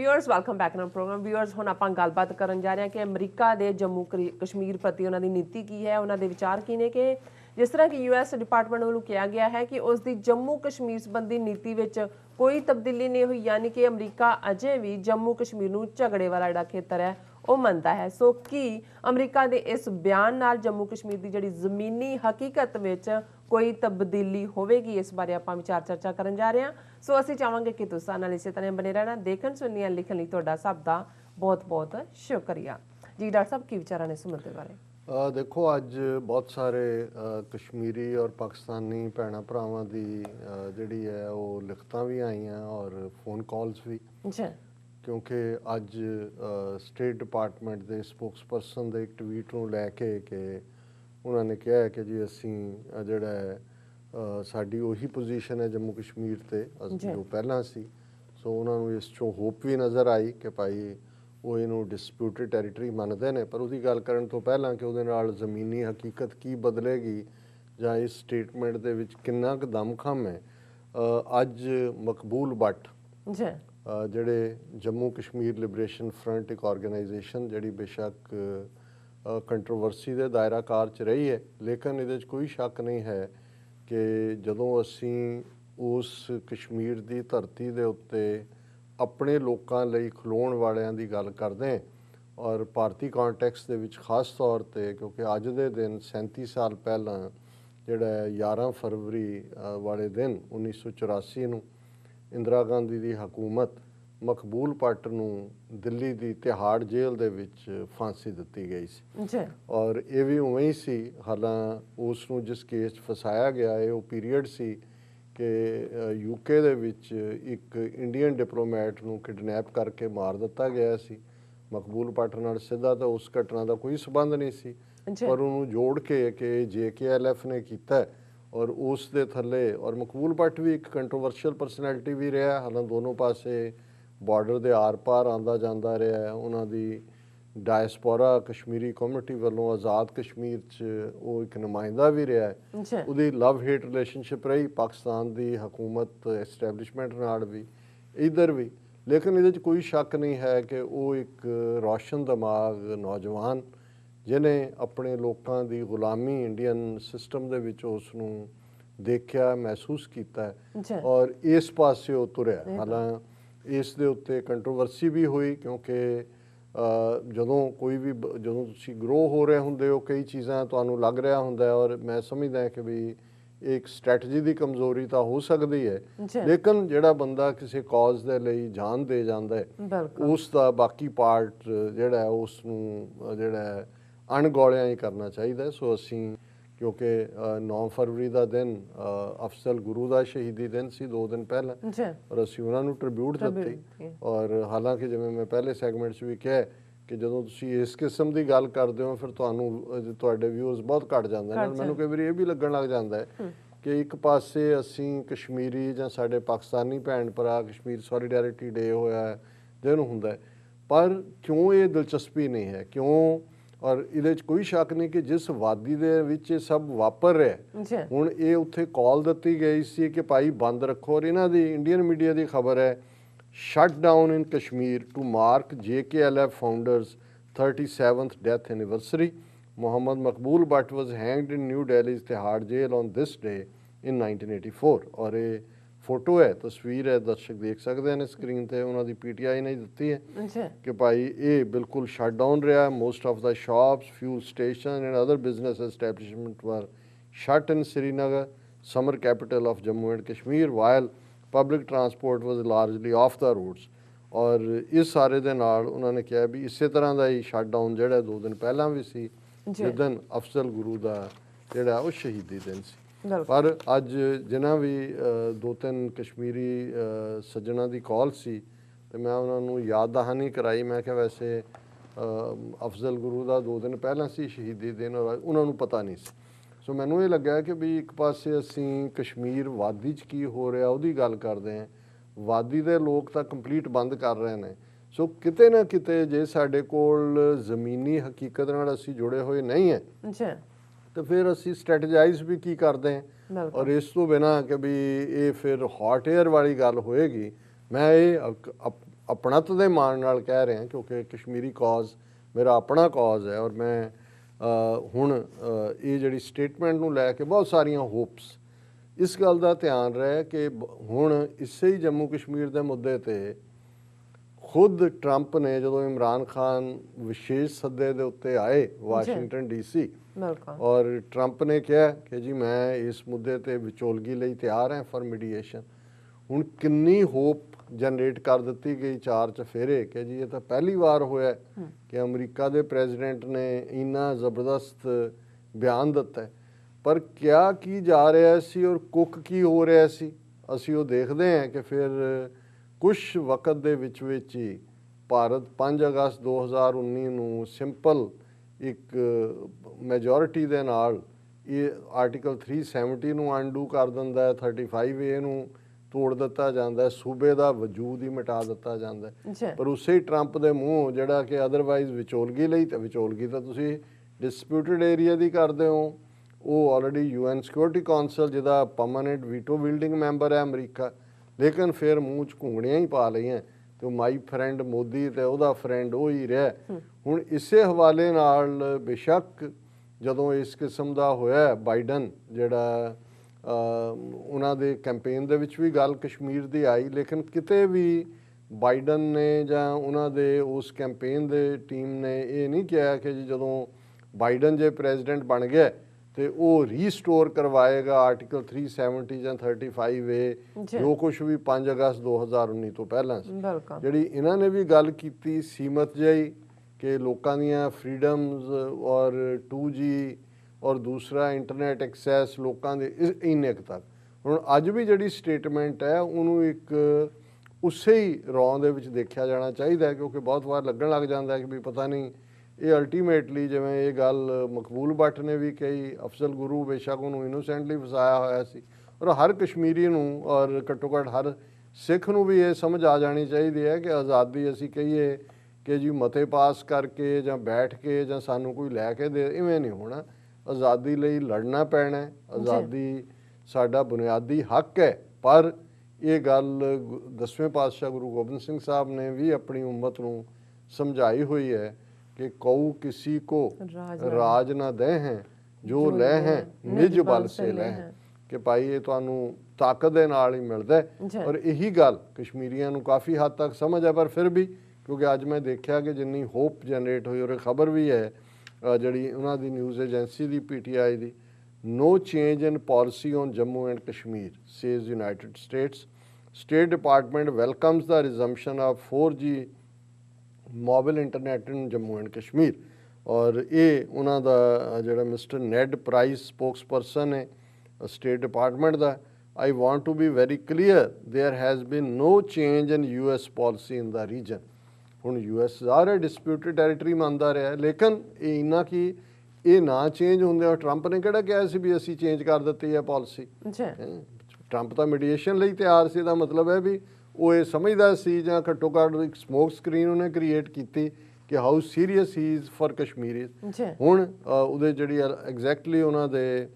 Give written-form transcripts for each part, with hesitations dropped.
Viewers welcome back ना programme viewers हुण आपां गलबात करन जा रहे हैं कि अमरीका दे जम्मू कश्मीर प्रति उन्हां दी नीति की है, उन्हां दे विचार की ने कि जिस तरह कि यूएस डिपार्टमेंट वालों कहा गया है कि उसकी जम्मू कश्मीर संबंधी नीति विच कोई तब्दीली नहीं हुई, यानी कि अमरीका अजे भी जम्मू कश्मीर नूं झगड़े वाला जिहड़ा खेतर है वो मनता है। सो कि अमरीका के इस बयान नाल जम्मू कश्मीर की जिहड़ी जमीनी हकीकत विच कोई तब्दीली होवेगी, इस बारे आपां विचार चर्चा करन जा रहे हैं। सो असीं चाहांगे कि तुसीं नाल इसे तरह बने रहना, देखण सुनने लिखण लई तुहाडा सब दा बहुत बहुत शुक्रिया जी। डॉक्टर साहब की विचार ने इस मुद्दे बारे? देखो अज बहुत सारे कश्मीरी और पाकिस्तानी भैन भरावां दी जिहड़ी है वो लिखतां भी आईयां और फोन कॉल्स भी, क्योंकि अज स्टेट डिपार्टमेंट के स्पोक्स परसन के एक ट्वीट नूं लैके कि उन्होंने कहा है कि जी असीं जिहड़ा है साडी उही पोजीशन है जम्मू कश्मीर ते जो पहलां सी। सो उन्होंने इस चों होप भी नज़र आई कि भाई वो इनू डिस्प्यूटेड टैरीटरी मनते हैं, पर उसकी गल करन तो पहलां कि उहदे नाल ज़मीनी हकीकत की बदलेगी जां इस स्टेटमेंट दे विच किन्ना क दमखम है। अज मकबूल भट्ट जिहड़े जम्मू कश्मीर लिबरेशन फ्रंट एक ऑर्गेनाइजेशन जिहड़ी बेशक कंट्रोवर्सी के दायराकार च रही है, लेकिन ये कोई शक नहीं है कि जदों असी उस कश्मीर की धरती के उत्ते अपने लोगों लई खलोण वालियां दी गल करते हैं और भारतीय कॉन्टैक्स दे विच खास तौर पर, क्योंकि अज दे दिन 37 साल पहला जिहड़ा 11 फरवरी वाले दिन 1984 नूं इंदिरा गांधी की हुकूमत मकबूल भट्ट नूं दिल्ली की तिहाड़ जेल दे विच फांसी दिती गई सी और ये भी उवें ही सी। हालां उसनूं जिस केस फसाया गया है वो पीरीयड सी कि यूके दे विच एक इंडियन डिप्लोमैट नूं किडनैप करके मार दिता गया सी। मकबूल भट्ट नाल सीधा तो उस घटना का कोई संबंध नहीं सी, पर उन्होंने जोड़ के JKLF ने किया और उस दे थले और मकबूल भट्ट भी एक कंट्रोवर्शियल परसनैलिटी भी रहा। हालां दोनों पासे बॉर्डर के आर पार आंदा जांदा रहा है। उन्होंने डायस्पोरा कश्मीरी कम्यूनिटी वालों आज़ाद कश्मीर च वो एक नुमाइंदा भी रहा है। उहदी लव हेट रिलेशनशिप रही पाकिस्तान की हुकूमत एस्टैबलिशमेंट नाल भी इधर भी, लेकिन ये कोई शक नहीं है कि वो एक रोशन दिमाग नौजवान जिन्हें अपने लोगों की गुलामी इंडियन सिस्टम दे विच उसनूं देखा महसूस किया और इस पासे वो तुरया। हालां इस दे उत्ते कंट्रोवर्सी भी हुई, क्योंकि जदों कोई भी जदों तुसीं ग्रो हो रहे होंदे हो कई चीज़ां तुहानूं लग रहा हुंदा है और मैं समझदा कि भी एक स्ट्रैटजी की कमज़ोरी तो हो सकती है, लेकिन जिहड़ा बंदा किसी कॉज के लिए जान दे जाता है उसका बाकी पार्ट जिहड़ा है उसनूं जिहड़ा है अणगौलिया ही करना चाहिए। सो असीं क्योंकि 9 फरवरी का दिन अफजल गुरू का शहीदी दिन सी 2 दिन पहला और असीं उन्होंने ट्रिब्यूट दित्ती। और हालांकि जिवें मैं पहले सैगमेंट भी कहा कि जदों तुसीं इस किस्म की गल करते हो फिर तुहाडे व्यूज़ बहुत घट जाते हैं। मैनूं कई वारी ये भी लगन लग जाता है कि एक पासे असीं कश्मीरी जां साडे पाकिस्तानी भैन भरा कश्मीर सॉलीडैरिटी डे होया दिन हुंदा है, पर क्यों ये दिलचस्पी नहीं है, क्यों? और ये कोई शक नहीं कि जिस वादी दे विच सब वापर रहा हुण ये उत्थे कॉल दिती गई सी कि भाई बंद रखो। और इन्हां दी इंडियन मीडिया की खबर है shut down in Kashmir to mark JKLF founders 37th death anniversary. Mohammad Maqbool Bhat was hanged in New Delhi Tihar jail on this day in 1984। और ये फोटो है, तस्वीर है, दर्शक देख सकते हैं स्क्रीन पर, उन्होंने PTI ने दी है कि भाई ये बिल्कुल शट डाउन रहा। Most of the shops fuel station and other business establishment were shut in Srinagar summer capital of Jammu and Kashmir while public transport was largely off the roads. और इस सारे दे नाल उन्होंने कहा भी इस तरह का ही शट डाउन जो 2 दिन पहला भी सी जिस दिन अफजल गुरू का जोड़ा वो शहीदी दिन सी। पर अज जिन्हें भी 2-3 कश्मीरी सज्जना की कॉल सी तो मैं उन्होंने याद दहानी कराई। मैं क्या वैसे अफजल गुरू का 2 दिन पहला सी शहीदी दिन और उन्होंने पता नहीं सी। सो मैनू ये लग्या कि भी एक पासे असीं कश्मीर वादी च की हो रहा उसकी गल करते हैं, वादी के लोग तो कंप्लीट बंद कर रहे हैं। सो किते ना किते जे साडे कोल ज़मीनी हकीकत नाल असीं जुड़े हुए नहीं है तो फिर असी स्ट्रैटेजाइज भी की करते हैं। और इस तो बिना कि भी ये फिर हॉट एयर वाली गल होएगी, मैं ये ਆਪਣਤ ਦੇ ਮਾਣ ਨਾਲ ਕਹਿ ਰਿਹਾ ਕਿਉਂਕਿ ਕਸ਼ਮੀਰੀ ਕੌਜ਼ ਮੇਰਾ ਆਪਣਾ ਕੌਜ਼ ਹੈ ਔਰ ਮੈਂ ਹੁਣ ਇਹ ਜਿਹੜੀ ਸਟੇਟਮੈਂਟ ਨੂੰ ਲੈ ਕੇ ਬਹੁਤ ਸਾਰੀਆਂ ਹੋਪਸ ਇਸ ਗੱਲ ਦਾ ਧਿਆਨ ਰਹੇ ਕਿ ਹੁਣ ਇਸੇ ਹੀ ਜੰਮੂ ਕਸ਼ਮੀਰ ਦੇ ਮੁੱਦੇ ਤੇ ਖੁਦ ਟਰੰਪ ਨੇ ਜਦੋਂ ਇਮਰਾਨ ਖਾਨ ਵਿਸ਼ੇਸ਼ ਸੱਦੇ ਦੇ ਉੱਤੇ ਆਏ ਵਾਸ਼ਿੰਗਟਨ ਡੀਸੀ ਔਰ ਟਰੰਪ ਨੇ ਕਿਹਾ ਕਿ ਜੀ ਮੈਂ ਇਸ ਮੁੱਦੇ ਤੇ ਵਿਚੋਲਗੀ ਲਈ ਤਿਆਰ ਹਾਂ ਫॉर ਮੀਡੀਏਸ਼ਨ। ਹੁਣ ਕਿੰਨੀ ਹੋਪ ਜਨਰੇਟ ਕਰ ਦਿੱਤੀ ਗਈ ਚਾਰ ਚਫੇਰੇ ਕਿ ਜੀ ਇਹ ਤਾਂ ਪਹਿਲੀ ਵਾਰ ਹੋਇਆ ਕਿ ਅਮਰੀਕਾ ਦੇ ਪ੍ਰੈਜ਼ੀਡੈਂਟ ਨੇ ਇੰਨਾ ਜ਼ਬਰਦਸਤ ਬਿਆਨ ਦਿੱਤਾ ਪਰ ਕਿਆ ਕੀ ਜਾ ਰਿਹਾ ਸੀ ਔਰ ਕੁੱਕ ਕੀ ਹੋ ਰਿਹਾ ਸੀ ਅਸੀਂ ਉਹ ਦੇਖਦੇ ਹਾਂ ਕਿ ਫਿਰ ਕੁਝ ਵਕਤ ਦੇ ਵਿੱਚ ਹੀ ਭਾਰਤ 5 ਅਗਸਤ 2019 ਨੂੰ ਸਿੰਪਲ ਇੱਕ ਮੈਜੋਰਿਟੀ ਦੇ ਨਾਲ ਇਹ ਆਰਟੀਕਲ 370 ਨੂੰ ਅਨਡੂ ਕਰ ਦਿੰਦਾ ਹੈ, 35A ਨੂੰ ਤੋੜ ਦਿੱਤਾ ਜਾਂਦਾ ਹੈ, ਸੂਬੇ ਦਾ ਵਜੂਦ ਹੀ ਮਿਟਾ ਦਿੱਤਾ ਜਾਂਦਾ ਹੈ। ਪਰ ਉਸੇ ਹੀ ਟਰੰਪ ਦੇ ਮੂੰਹ ਜਿਹੜਾ ਕਿ ਅਦਰਵਾਈਜ਼ ਵਿਚੋਲਗੀ ਲਈ ਤਾਂ ਵਿਚੋਲਗੀ ਤਾਂ ਤੁਸੀਂ ਡਿਸਪਿਊਟਡ ਏਰੀਆ ਦੀ ਕਰਦੇ ਹੋ, ਉਹ ਆਲਰੇਡੀ UN ਸਿਕਿਉਰਿਟੀ ਕੌਂਸਲ ਜਿਹਦਾ ਪਰਮਾਨੈਂਟ ਵੀਟੋ ਬਿਲਡਿੰਗ ਮੈਂਬਰ ਹੈ ਅਮਰੀਕਾ, ਲੇਕਿਨ ਫਿਰ ਮੂੰਹ 'ਚ ਘੁੰਗਣੀਆਂ ਹੀ ਪਾ ਲਈਆਂ ਤੇ ਉਹ ਮਾਈ ਫਰੈਂਡ ਮੋਦੀ ਤੇ ਉਹਦਾ ਫਰੈਂਡ ਉਹ ਹੀ ਰਿਹਾ। ਹੁਣ ਇਸੇ ਹਵਾਲੇ ਨਾਲ ਬੇਸ਼ੱਕ ਜਦੋਂ ਇਸ ਕਿਸਮ ਦਾ ਹੋਇਆ ਬਾਈਡਨ ਜਿਹੜਾ ਉਹਨਾਂ ਦੇ ਕੈਂਪੇਨ ਦੇ ਵਿੱਚ ਵੀ ਗੱਲ ਕਸ਼ਮੀਰ ਦੀ ਆਈ ਲੇਕਿਨ ਕਿਤੇ ਵੀ ਬਾਈਡਨ ਨੇ ਜਾਂ ਉਹਨਾਂ ਦੇ ਉਸ ਕੈਂਪੇਨ ਦੇ ਟੀਮ ਨੇ ਇਹ ਨਹੀਂ ਕਿਹਾ ਕਿ ਜੀ ਜਦੋਂ ਬਾਈਡਨ ਜੇ ਪ੍ਰੈਜ਼ੀਡੈਂਟ ਬਣ ਗਿਆ ਤੇ ਉਹ ਰੀਸਟੋਰ ਕਰਵਾਏਗਾ ਆਰਟੀਕਲ 370 ਜਾਂ 35A ਜੋ ਕੁਛ ਵੀ 5 ਅਗਸਤ 2019 ਤੋਂ ਪਹਿਲਾਂ ਸੀ। ਜਿਹੜੀ ਇਹਨਾਂ ਨੇ ਵੀ ਗੱਲ ਕੀਤੀ ਸੀਮਤ ਜਿਹੀ ਕਿ ਲੋਕਾਂ ਦੀਆਂ ਫਰੀडम्स ਔਰ 2G ਔਰ ਦੂਸਰਾ ਇੰਟਰਨੈਟ ਐਕਸੈਸ ਲੋਕਾਂ ਦੇ ਇੰਨੇ ਕੁ ਤੱਕ। ਹੁਣ ਅੱਜ ਵੀ ਜਿਹੜੀ ਸਟੇਟਮੈਂਟ ਹੈ ਉਹਨੂੰ ਇੱਕ ਉਸੇ ਹੀ ਰੌਂ ਦੇ ਵਿੱਚ ਦੇਖਿਆ ਜਾਣਾ ਚਾਹੀਦਾ ਕਿਉਂਕਿ ਬਹੁਤ ਵਾਰ ਲੱਗਣ ਲੱਗ ਜਾਂਦਾ ਕਿ ਵੀ ਪਤਾ ਨਹੀਂ ਇਹ ਅਲਟੀਮੇਟਲੀ ਜਿਵੇਂ ਇਹ ਗੱਲ ਮਕਬੂਲ ਭੱਟ ਨੇ ਵੀ ਕਹੀ ਅਫਜ਼ਲ ਗੁਰੂ ਬੇਸ਼ੱਕ ਉਹਨੂੰ ਇਨੋਸੈਂਟਲੀ ਫਸਾਇਆ ਹੋਇਆ ਸੀ ਔਰ ਹਰ ਕਸ਼ਮੀਰੀ ਨੂੰ ਔਰ ਘੱਟੋ ਘੱਟ ਹਰ ਸਿੱਖ ਨੂੰ ਵੀ ਇਹ ਸਮਝ ਆ ਜਾਣੀ ਚਾਹੀਦੀ ਹੈ ਕਿ ਆਜ਼ਾਦੀ ਅਸੀਂ ਕਹੀਏ ਕਿ ਜੀ ਮਤੇ ਪਾਸ ਕਰਕੇ ਜਾਂ ਬੈਠ ਕੇ ਜਾਂ ਸਾਨੂੰ ਕੋਈ ਲੈ ਕੇ ਦੇ ਇਵੇਂ ਨਹੀਂ ਹੋਣਾ। ਆਜ਼ਾਦੀ ਲਈ ਲੜਨਾ ਪੈਣਾ, ਆਜ਼ਾਦੀ ਸਾਡਾ ਬੁਨਿਆਦੀ ਹੱਕ ਹੈ। ਪਰ ਇਹ ਗੱਲ 10ਵੇਂ ਪਾਤਸ਼ਾਹ ਗੁਰੂ ਗੋਬਿੰਦ ਸਿੰਘ ਸਾਹਿਬ ਨੇ ਵੀ ਆਪਣੀ ਉਮਤ ਨੂੰ ਸਮਝਾਈ ਹੋਈ ਹੈ कि कऊ किसी को राज ना दे हैं जो ले हैं निज बल से ले हैं कि भाई ये तुहानू ताकत दे नाल ही मिलदा है। और यही गल कश्मीरियां नू काफ़ी हद तक समझ है पर फिर भी क्योंकि अज मैं देखा कि जिन्नी होप जनरेट हुई और खबर भी है जिहड़ी उन्हां दी न्यूज़ एजेंसी दी PTI दी no change in policy on Jammu and Kashmir says United State Department welcomes the resumption of 4G mobile internet in Jammu and Kashmir. ਔਰ ਇਹ ਉਹਨਾਂ ਦਾ ਜਿਹੜਾ ਮਿਸਟਰ ਨੈਡ ਪ੍ਰਾਈਸ ਸਪੋਕਸਪਰਸਨ ਹੈ ਸਟੇਟ ਡਿਪਾਰਟਮੈਂਟ ਦਾ I want to be very clear there has been no change in US policy in the region। ਹੁਣ US ਜ਼ਾਹਰ ਹੈ ਡਿਸਪਿਊਟਡ ਟੈਰੀਟਰੀ ਮੰਨਦਾ ਰਿਹਾ ਲੇਕਿਨ ਇਹ ਇੰਨਾ ਕਿ ਇਹ ਨਾ ਚੇਂਜ ਹੁੰਦੇ ਔਰ ਟਰੰਪ ਨੇ ਕਿਹੜਾ ਕਿਹਾ ਸੀ ਵੀ ਅਸੀਂ ਚੇਂਜ ਕਰ ਦਿੱਤੀ ਹੈ ਪਾਲਿਸੀ। ਟਰੰਪ ਤਾਂ ਮੀਡੀਏਸ਼ਨ ਲਈ ਤਿਆਰ ਸੀ ਦਾ ਮਤਲਬ ਹੈ ਵੀ ਉਹ ਇਹ ਸਮਝਦਾ ਸੀ ਜਾਂ ਘੱਟੋ ਘੱਟ ਇੱਕ ਸਮੋਕ ਸਕਰੀਨ ਉਹਨੇ ਕ੍ਰੀਏਟ ਕੀਤੀ ਕਿ how serious he is for Kashmiris. ਹੁਣ ਉਹਦੇ ਜਿਹੜੀ ਐਗਜ਼ੈਕਟਲੀ ਉਹਨਾਂ ਦੇ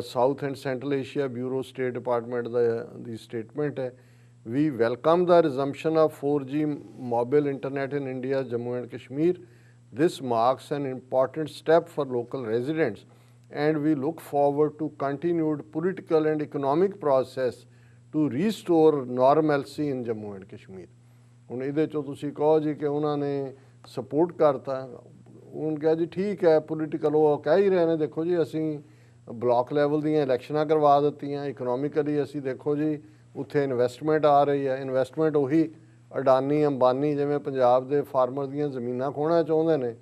South and Central Asia Bureau State Department ਦੀ ਸਟੇਟਮੈਂਟ ਹੈ we welcome the resumption of 4G mobile internet in India Jammu and Kashmir. This marks an important step for local residents and we look forward to continued political and economic process to restore normalcy in Jammu and Kashmir। ਹੁਣ ਇਹਦੇ 'ਚੋਂ ਤੁਸੀਂ ਕਹੋ ਜੀ ਕਿ ਉਹਨਾਂ ਨੇ support ਕਰਤਾ ਹੁਣ ਕਿਹਾ ਜੀ ਠੀਕ ਹੈ ਪੋਲੀਟੀਕਲ ਉਹ ਕਹਿ ਹੀ ਰਹੇ ਨੇ ਦੇਖੋ ਜੀ ਅਸੀਂ ਬਲਾਕ ਲੈਵਲ ਦੀਆਂ ਇਲੈਕਸ਼ਨਾਂ ਕਰਵਾ ਦਿੱਤੀਆਂ ਇਕਨੋਮਿਕਲੀ ਅਸੀਂ ਦੇਖੋ ਜੀ ਉੱਥੇ ਇਨਵੈਸਟਮੈਂਟ ਆ ਰਹੀ ਹੈ ਇਨਵੈਸਟਮੈਂਟ ਉਹੀ ਅਡਾਨੀ ਅੰਬਾਨੀ ਜਿਵੇਂ ਪੰਜਾਬ ਦੇ ਫਾਰਮਰ ਦੀਆਂ ਜ਼ਮੀਨਾਂ ਖੋਹਣਾ ਚਾਹੁੰਦੇ ਨੇ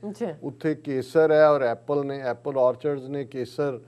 ਉੱਥੇ ਕੇਸਰ ਹੈ ਔਰ ਐਪਲ ਨੇ ਐਪਲ ਆਰਚਰਡਸ ਨੇ ਕੇਸਰ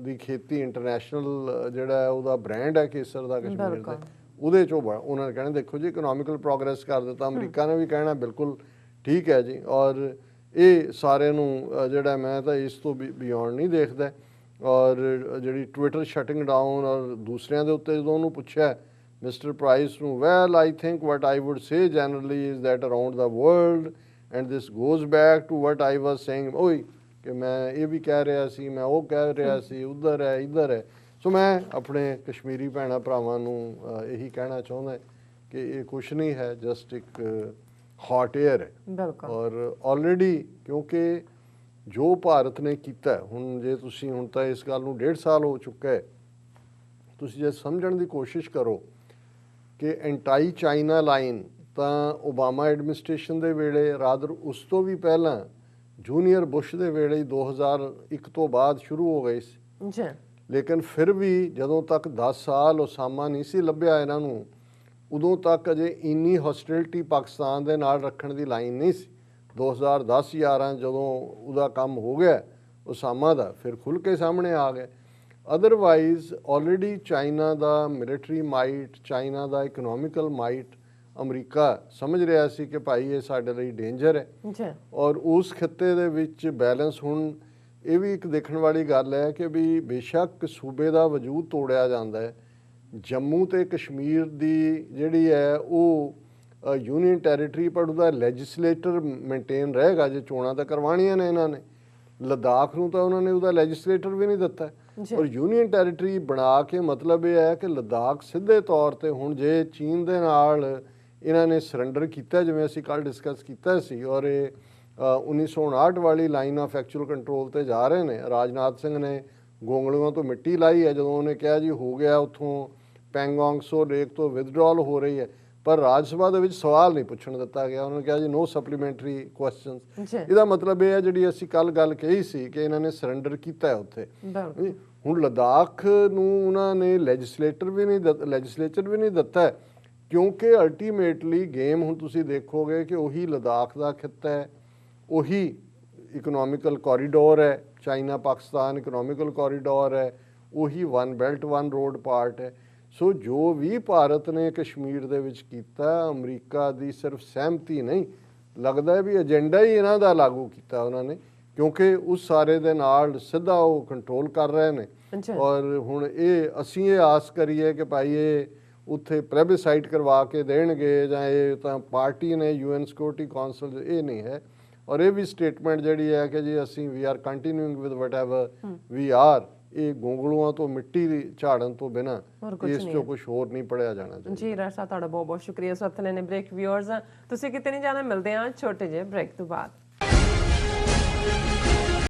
ਦੀ ਖੇਤੀ ਇੰਟਰਨੈਸ਼ਨਲ ਜਿਹੜਾ ਹੈ ਉਹਦਾ ਬ੍ਰਾਂਡ ਹੈ ਕੇਸਰ ਦਾ ਕਸ਼ਮੀਰ ਦਾ ਉਹਦੇ 'ਚੋਂ ਉਹਨਾਂ ਨੇ ਕਹਿਣਾ ਦੇਖੋ ਜੀ ਇਕਨੋਮਿਕਲ ਪ੍ਰੋਗਰੈਸ ਕਰ ਦਿੱਤਾ ਅਮਰੀਕਾ ਨੇ ਵੀ ਕਹਿਣਾ ਬਿਲਕੁਲ ਠੀਕ ਹੈ ਜੀ। ਔਰ ਇਹ ਸਾਰਿਆਂ ਨੂੰ ਜਿਹੜਾ ਮੈਂ ਤਾਂ ਇਸ ਤੋਂ ਬਿਯੋਂਡ ਨਹੀਂ ਦੇਖਦਾ। ਔਰ ਜਿਹੜੀ ਟਵਿੱਟਰ ਸ਼ਟਿੰਗ ਡਾਊਨ ਔਰ ਦੂਸਰਿਆਂ ਦੇ ਉੱਤੇ ਜਦੋਂ ਉਹਨੂੰ ਪੁੱਛਿਆ ਮਿਸਟਰ ਪ੍ਰਾਈਸ ਨੂੰ well I think what I would say generally is that around the world and this goes back to what I was saying ਓਏ ਕਿ ਮੈਂ ਇਹ ਵੀ ਕਹਿ ਰਿਹਾ ਸੀ ਮੈਂ ਉਹ ਕਹਿ ਰਿਹਾ ਸੀ ਉੱਧਰ ਹੈ ਇੱਧਰ ਹੈ। ਸੋ ਮੈਂ ਆਪਣੇ ਕਸ਼ਮੀਰੀ ਭੈਣਾਂ ਭਰਾਵਾਂ ਨੂੰ ਇਹੀ ਕਹਿਣਾ ਚਾਹੁੰਦਾ कि ये कुछ नहीं है, जस्ट एक हॉट एयर है। ਬਿਲਕੁਲ ਔਰ ਆਲਰੇਡੀ ਕਿਉਂਕਿ ਜੋ ਭਾਰਤ ਨੇ ਕੀਤਾ ਹੈ, ਹੁਣ ਜੇ ਤੁਸੀਂ ਹੁਣ ਤਾਂ ਇਸ ਗੱਲ ਨੂੰ 1.5 ਸਾਲ ਹੋ ਚੁੱਕਾ ਹੈ, ਤੁਸੀਂ ਜੇ ਸਮਝਣ ਦੀ ਕੋਸ਼ਿਸ਼ ਕਰੋ ਕਿ ਐਂਟਾਈ ਚਾਈਨਾ ਲਾਈਨ ਤਾਂ ਓਬਾਮਾ ਐਡਮਿਨਿਸਟ੍ਰੇਸ਼ਨ ਦੇ ਵੇਲੇ, ਰਾਦਰ ਉਸ ਤੋਂ ਵੀ ਪਹਿਲਾਂ ਜੂਨੀਅਰ ਬੁਸ਼ ਦੇ ਵੇਲੇ 2001 ਤੋਂ ਬਾਅਦ ਸ਼ੁਰੂ ਹੋ ਗਈ ਸੀ। ਜੀ ਲੇਕਿਨ ਫਿਰ ਵੀ ਜਦੋਂ ਤੱਕ 10 ਸਾਲ ਉਸਾਮਾ ਨਹੀਂ ਸੀ ਲੱਭਿਆ ਇਹਨਾਂ ਨੂੰ, ਉਦੋਂ ਤੱਕ ਅਜੇ ਇੰਨੀ ਹੌਸਟਿਲਿਟੀ ਪਾਕਿਸਤਾਨ ਦੇ ਨਾਲ ਰੱਖਣ ਦੀ ਲਾਈਨ ਨਹੀਂ ਸੀ। 2010-11 ਜਦੋਂ ਉਹਦਾ ਕੰਮ ਹੋ ਗਿਆ ਉਸਾਮਾ ਦਾ, ਫਿਰ ਖੁੱਲ੍ਹ ਕੇ ਸਾਹਮਣੇ ਆ ਗਏ। ਅਦਰਵਾਈਜ਼ ਆਲਰੇਡੀ ਚਾਈਨਾ ਦਾ ਮਿਲਟਰੀ ਮਾਈਟ, ਚਾਈਨਾ ਦਾ ਇਕਨੋਮਿਕਲ ਮਾਈਟ ਅਮਰੀਕਾ ਸਮਝ ਰਿਹਾ ਸੀ ਕਿ ਭਾਈ ਇਹ ਸਾਡੇ ਲਈ ਡੇਂਜਰ ਹੈ। ਜੀ ਔਰ ਉਸ ਖਿੱਤੇ ਦੇ ਵਿੱਚ ਬੈਲੈਂਸ, ਹੁਣ ਇਹ ਵੀ ਇੱਕ ਦੇਖਣ ਵਾਲੀ ਗੱਲ ਹੈ ਕਿ ਵੀ ਬੇਸ਼ੱਕ ਸੂਬੇ ਦਾ ਵਜੂਦ ਤੋੜਿਆ ਜਾਂਦਾ ਹੈ, ਜੰਮੂ ਤੇ ਕਸ਼ਮੀਰ ਦੀ ਜਿਹੜੀ ਹੈ ਉਹ ਯੂਨੀਅਨ ਟੈਰੀਟਰੀ, ਪਰ ਉਹਦਾ ਲੈਜਿਸਲੇਟਰ ਮੇਨਟੇਨ ਰਹੇਗਾ ਜੇ ਚੋਣਾਂ ਤਾਂ ਕਰਵਾਉਣੀਆਂ ਨੇ ਇਹਨਾਂ ਨੇ। ਲੱਦਾਖ ਨੂੰ ਤਾਂ ਉਹਨਾਂ ਨੇ ਉਹਦਾ ਲੈਜਿਸਲੇਟਰ ਵੀ ਨਹੀਂ ਦਿੱਤਾ। ਔਰ ਯੂਨੀਅਨ ਟੈਰੀਟਰੀ ਬਣਾ ਕੇ ਮਤਲਬ ਇਹ ਹੈ ਕਿ ਲੱਦਾਖ ਸਿੱਧੇ ਤੌਰ ਤੇ ਹੁਣ ਜੇ ਚੀਨ ਦੇ ਨਾਲ ਇਹਨਾਂ ਨੇ ਸਰੈਂਡਰ ਕੀਤਾ, ਜਿਵੇਂ ਅਸੀਂ ਕੱਲ੍ਹ ਡਿਸਕਸ ਕੀਤਾ ਸੀ, ਔਰ ਇਹ 1959 ਵਾਲੀ ਲਾਈਨ ਆਫ ਐਕਚੁਅਲ ਕੰਟਰੋਲ ਤੇ ਜਾ ਰਹੇ ਨੇ। ਰਾਜਨਾਥ ਸਿੰਘ ਨੇ ਗੋਂਗਲੂਆਂ ਤੋਂ ਮਿੱਟੀ ਲਾਈ ਹੈ ਜਦੋਂ ਉਹਨੇ ਕਿਹਾ ਜੀ ਹੋ ਗਿਆ ਉੱਥੋਂ ਪੈਂਗੋਂਗ ਸੋ ਲੇਕ ਤੋਂ ਵਿਦਡਰਾਲ ਹੋ ਰਹੀ ਹੈ, ਪਰ ਰਾਜ ਸਭਾ ਦੇ ਵਿੱਚ ਸਵਾਲ ਨਹੀਂ ਪੁੱਛਣ ਦਿੱਤਾ ਗਿਆ। ਉਹਨਾਂ ਨੇ ਕਿਹਾ ਜੀ ਨੋ ਸਪਲੀਮੈਂਟਰੀ ਕੁਐਸਚਨਸ। ਇਹਦਾ ਮਤਲਬ ਇਹ ਹੈ ਜਿਹੜੀ ਅਸੀਂ ਕੱਲ ਗੱਲ ਕਹੀ ਸੀ ਕਿ ਇਹਨਾਂ ਨੇ ਸਰੈਂਡਰ ਕੀਤਾ ਹੈ ਉੱਥੇ। ਹੁਣ ਲੱਦਾਖ ਨੂੰ ਉਹਨਾਂ ਨੇ ਲੈਜਿਸਲੇਚਰ ਵੀ ਨਹੀਂ ਦਿੱਤਾ, ਕਿਉਂਕਿ ਅਲਟੀਮੇਟਲੀ ਗੇਮ ਹੁਣ ਤੁਸੀਂ ਦੇਖੋਗੇ ਕਿ ਉਹੀ ਲੱਦਾਖ ਦਾ ਖਿੱਤਾ ਹੈ, ਉਹੀ ਇਕਨੋਮਿਕਲ ਕੋਰੀਡੋਰ ਹੈ, ਚਾਈਨਾ ਪਾਕਿਸਤਾਨ ਇਕਨੋਮਿਕਲ ਕੋਰੀਡੋਰ ਹੈ, ਉਹੀ one belt one road part ਹੈ। ਸੋ ਜੋ ਵੀ ਭਾਰਤ ਨੇ ਕਸ਼ਮੀਰ ਦੇ ਵਿੱਚ ਕੀਤਾ, ਅਮਰੀਕਾ ਦੀ ਸਿਰਫ ਸਹਿਮਤੀ ਨਹੀਂ, ਲੱਗਦਾ ਹੈ ਵੀ ਏਜੰਡਾ ਹੀ ਇਹਨਾਂ ਦਾ ਲਾਗੂ ਕੀਤਾ ਉਹਨਾਂ ਨੇ, ਕਿਉਂਕਿ ਉਸ ਸਾਰੇ ਦੇ ਨਾਲ ਸਿੱਧਾ ਉਹ ਕੰਟਰੋਲ ਕਰ ਰਹੇ ਨੇ। ਔਰ ਹੁਣ ਇਹ ਅਸੀਂ ਇਹ ਆਸ ਕਰੀਏ ਕਿ ਭਾਈ ਇਹ ਉੱਥੇ ਪਲੈਬਿਸਾਈਟ ਕਰਵਾ ਕੇ ਦੇਣਗੇ, ਜਾਂ ਇਹ ਤਾਂ ਪਾਰਟੀ ਨੇ UN ਸਿਕਿਉਰਿਟੀ ਕੌਂਸਲ, ਇਹ ਨਹੀਂ ਹੈ। ਔਰ ਇਹ ਵੀ ਸਟੇਟਮੈਂਟ ਜਿਹੜੀ ਹੈ ਕਿ ਜੀ ਅਸੀਂ we are continuing with whatever we are, ਇਹ ਗੋਂਗਲੂਆਂ ਤੋਂ ਮਿੱਟੀ ਦੀ ਝਾੜਨ ਤੋਂ ਬਿਨਾਂ ਇਸ ਚੋਂ ਕੁਝ ਹੋਰ ਨਹੀਂ ਪੜਿਆ ਜਾਣਾ ਚਾਹੀਦਾ। ਜੀ ਰਾਜ ਸਾਹਿਬ ਤੁਹਾਡਾ ਬਹੁਤ ਬਹੁਤ ਸ਼ੁਕਰੀਆ। ਇਸ ਵਕਤ ਨੇ ਬ੍ਰੇਕ ਵਿਊਅਰਸ, ਤੁਸੀਂ ਕਿਤੇ ਨਹੀਂ ਜਾਣਾ, ਮਿਲਦੇ ਹਾਂ ਛੋਟੇ ਜਿਹੇ ਬ੍ਰੇਕ ਤੋਂ ਬਾਅਦ।